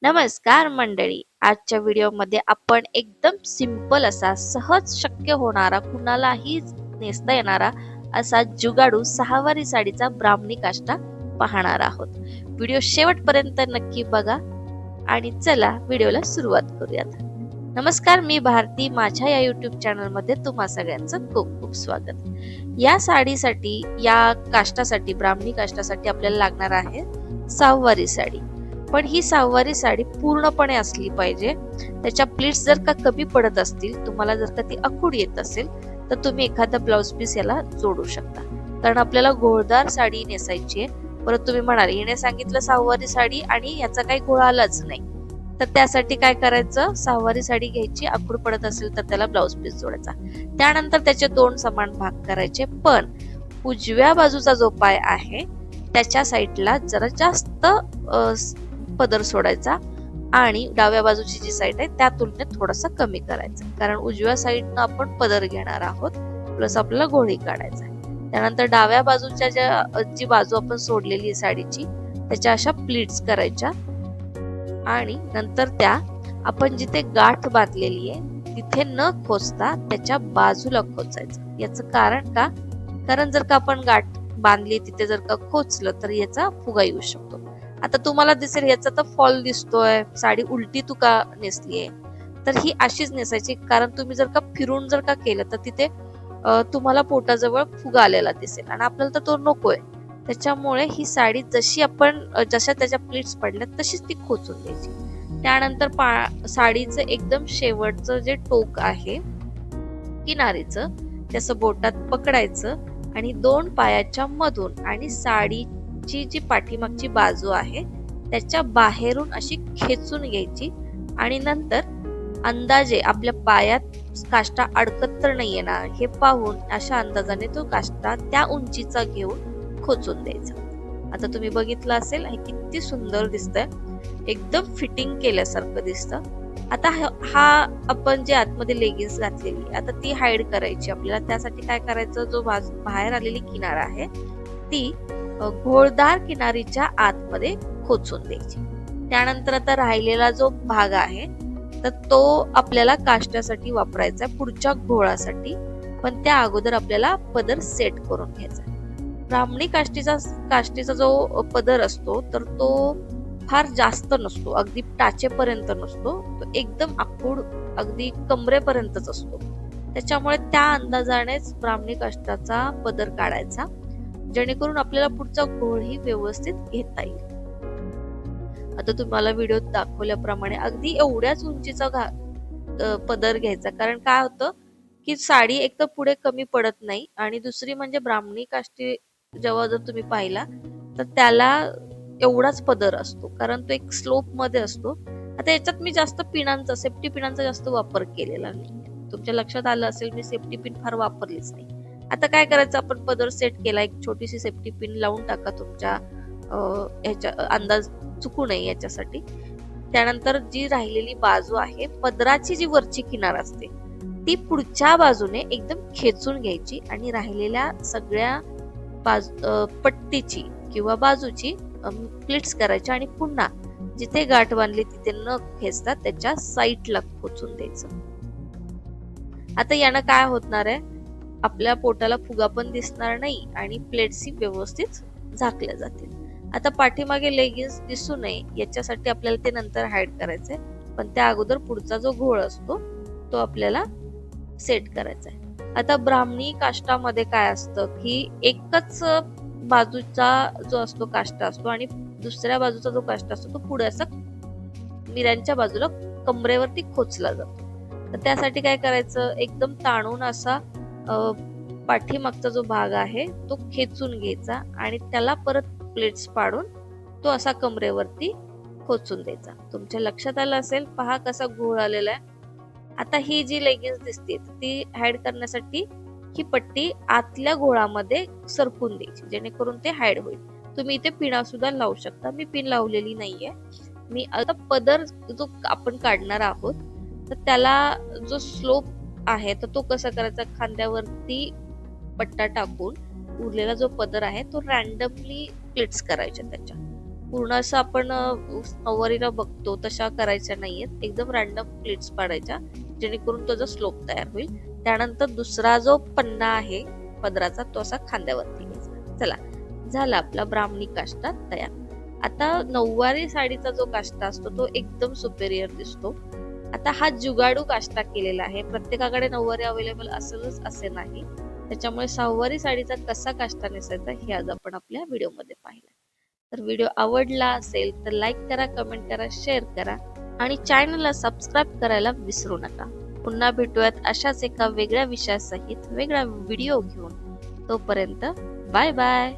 नमस्कार मंडळी. आजच्या व्हिडिओमध्ये आपण एकदम सिंपल असा सहज शक्य होणारा कुणालाही नेसता येणारा असा जुगाडू सहावारी साडीचा ब्राह्मणी काष्टा पाहणार आहोत. व्हिडिओ शेवटपर्यंत नक्की बघा आणि चला व्हिडिओला सुरुवात करूयात. नमस्कार, मी भारती. माझ्या या युट्यूब चॅनल मध्ये तुम्हा सगळ्यांचं खूप खूप स्वागत. या साडीसाठी, या काष्टासाठी, ब्राह्मणी काष्टासाठी आपल्याला लागणार आहे सहावारी साडी. पण ही सहावारी साडी पूर्णपणे असली पाहिजे. त्याच्या प्लीट्स जर का कमी पडत असतील, तुम्हाला जर का ती आखूड येत असेल, तर तुम्ही एखादा ब्लाउज पीस याला जोडू शकता. कारण आपल्याला घोळदार साडी नेसायची आहे. परत तुम्ही म्हणाल हिने सांगितलं सहावारी साडी आणि याचा काही घोळ आलाच नाही, तर त्यासाठी काय करायचं, सहावारी साडी घ्यायची, आखूड पडत असेल तर त्याला ब्लाउज पीस जोडायचा. त्यानंतर त्याचे दोन समान भाग करायचे. पण उजव्या बाजूचा जो पाय आहे त्याच्या साईडला जरा जास्त पदर सोडायचा आणि डाव्या बाजूची जी साईड आहे त्या तुलनेत थोडासा कमी करायचा. कारण उजव्या साईडनं आपण पदर घेणार आहोत, प्लस आपल्याला गोळी काढायचा आहे. त्यानंतर डाव्या बाजूच्या जी बाजू आपण सोडलेली आहे साडीची, त्याच्या अशा प्लीट्स करायच्या आणि नंतर त्या आपण जिथे गाठ बांधलेली आहे तिथे न खोचता त्याच्या बाजूला खोचायचं. याचं कारण का? कारण जर का आपण गाठ बांधली तिथे जर का खोचलं तर याचा फुगा येऊ शकतो. आता तुम्हाला दिसेल याचा तर फॉल दिसतोय, साडी उलटी तुका नेसलीये, तर ही अशीच नेसायची. कारण तुम्ही जर का फिरून जर का केलं तर तिथे तुम्हाला पोटाजवळ फुगा आलेला दिसेल आणि आपल्याला तर तो नकोय. त्याच्यामुळे ही साडी जशी आपण जशा त्याच्या प्लीट्स पडल्या तशीच ती खोचून द्यायची. त्यानंतर साडीचं एकदम शेवटचं जे टोक आहे किनारीचं, त्याचं बोटात पकडायचं आणि दोन पायाच्या मधून आणि साडीची जी पाठीमागची बाजू आहे त्याच्या बाहेरून अशी खेचून घ्यायची आणि नंतर अंदाजे आपल्या पायात काष्टा अडकत तर नाहीये ना हे पाहून अशा अंदाजाने तो काष्टा त्या उंचीचा घेऊन खोचून द्यायचा. आता तुम्ही बघितलं असेल हे किती सुंदर दिसतंय, एकदम फिटिंग केल्यासारखं दिसतं. आता हा आपण जे आतमध्ये लेगिन्स घातलेली आता ती हाईड करायची आपल्याला. त्यासाठी काय करायचं, जो बाहेर आलेली किनार आहे ती घोळदार किनारीच्या आतमध्ये खोचून द्यायची. त्यानंतर आता राहिलेला जो भाग आहे तर तो आपल्याला काष्ट्यासाठी वापरायचा पुढच्या घोळासाठी. पण त्या अगोदर आपल्याला पदर सेट करून घ्यायचा. ब्राह्मणी काष्टीचा जो पदर असतो तर तो फार जास्त नसतो, अगदी टाचेपर्यंत नसतो, तो एकदम आखूड अगदी कमरेपर्यंतच असतो. त्याच्यामुळे त्या अंदाजानेच ब्राह्मणी काष्टाचा पदर काढायचा, जेणेकरून आपल्याला पुढचा घोळही व्यवस्थित घेता येईल. आता तुम्हाला व्हिडिओत दाखवल्याप्रमाणे अगदी एवढ्याच उंचीचा पदर घ्यायचा. कारण काय होतं की साडी एक तर पुढे कमी पडत नाही आणि दुसरी म्हणजे ब्राह्मणी काष्टी जेव्हा जर तुम्ही पाहिला तर त्याला एवढाच पदर असतो, कारण तो एक स्लोप मध्ये असतो. आता याच्यात मी जास्त पिनांचा, सेफ्टी पिनांचा जास्त वापर केलेला नाही. तुमच्या लक्षात आलं असेल मी सेफ्टी पिन फार वापरलीच नाही. आता काय करायचं, आपण पदर सेट केला, एक छोटीशी सेफ्टी पिन लावून टाका तुमच्या ह्याच्या अंदाज चुकू नये याच्यासाठी. त्यानंतर जी राहिलेली बाजू आहे पदराची जी वरची किनार असते ती पुढच्या बाजूने एकदम खेचून घ्यायची आणि राहिलेल्या सगळ्या पट्टीची किंवा बाजूची प्लीट्स करायच्या आणि पुन्हा जिथे गाठ बांधली तिथे न खेचता त्याच्या साईडला खोचून द्यायचं. आता यानं काय होणार आहे, आपल्या पोटाला फुगा पण दिसणार नाही आणि प्लेट्सही व्यवस्थित झाकल्या जातील. आता पाठीमागे लेगिन्स दिसू नये याच्यासाठी आपल्याला ते नंतर हाईड करायचंय. पण त्या अगोदर पुढचा जो घोळ असतो तो आपल्याला सेट करायचा आहे. आता ब्राह्मणी काष्टामध्ये काय असतं की एकच बाजूचा जो असतो काष्टा असतो आणि दुसऱ्या बाजूचा जो काष्टा असतो तो पुढे असा मिऱ्यांच्या बाजूला कमरेवरती खोचला जातो. तर त्यासाठी काय करायचं, एकदम ताणून असा पाठीमागचा जो भाग आहे तो खेचून घ्यायचा आणि त्याला परत प्लेट्स पाडून तो असा कमरेवरती खोचून द्यायचा. तुमच्या लक्षात आलं असेल, पहा कसा घोळ आलेला आहे. आता ही जी लेगिन्स दिसते ती हाईड करण्यासाठी ही पट्टी आतल्या घोळामध्ये सरकून द्यायची, जेणेकरून ते हाईड होईल. तुम्ही इथे पिना सुद्धा लावू शकता, मी पिन लावलेली नाहीये. मी आता पदर जो आपण काढणार आहोत तर त्याला जो स्लोप आहे तर तो कसा करायचा, खांद्यावरती पट्टा टाकून उरलेला जो पदर आहे तो रॅन्डमली प्लीट्स करायचे त्याच्या. पूर्ण असं आपण नऊवारीला बघतो तशा करायच्या नाहीयेत, एकदम रॅन्डम प्लेट्स पाडायच्या जेणेकरून तो जो स्लोप तयार होईल. त्यानंतर दुसरा जो पन्ना आहे पदराचा तो असा खांद्यावरती घ्यायचा. चला, झाला आपला ब्राह्मणी काष्टा तयार. आता नऊवारी साडीचा जो काष्टा असतो तो एकदम सुपेरियर दिसतो. आता हा जुगाडू काष्टा केलेला आहे. प्रत्येकाकडे नऊवारी अवेलेबल असेलच असे नाही, त्याच्यामुळे सहावारी साडीचा कसा काष्टा नेसायचा हे आज आपण आपल्या व्हिडिओमध्ये पाहिलं. तर व्हिडिओ आवडला असेल तर लाईक करा, कमेंट करा, शेअर करा आणि चॅनलला सबस्क्राईब करायला विसरू नका. पुन्हा भेटूयात अशाच एका वेगळ्या विषयासहित वेगळा व्हिडिओ घेऊन. तोपर्यंत बाय बाय.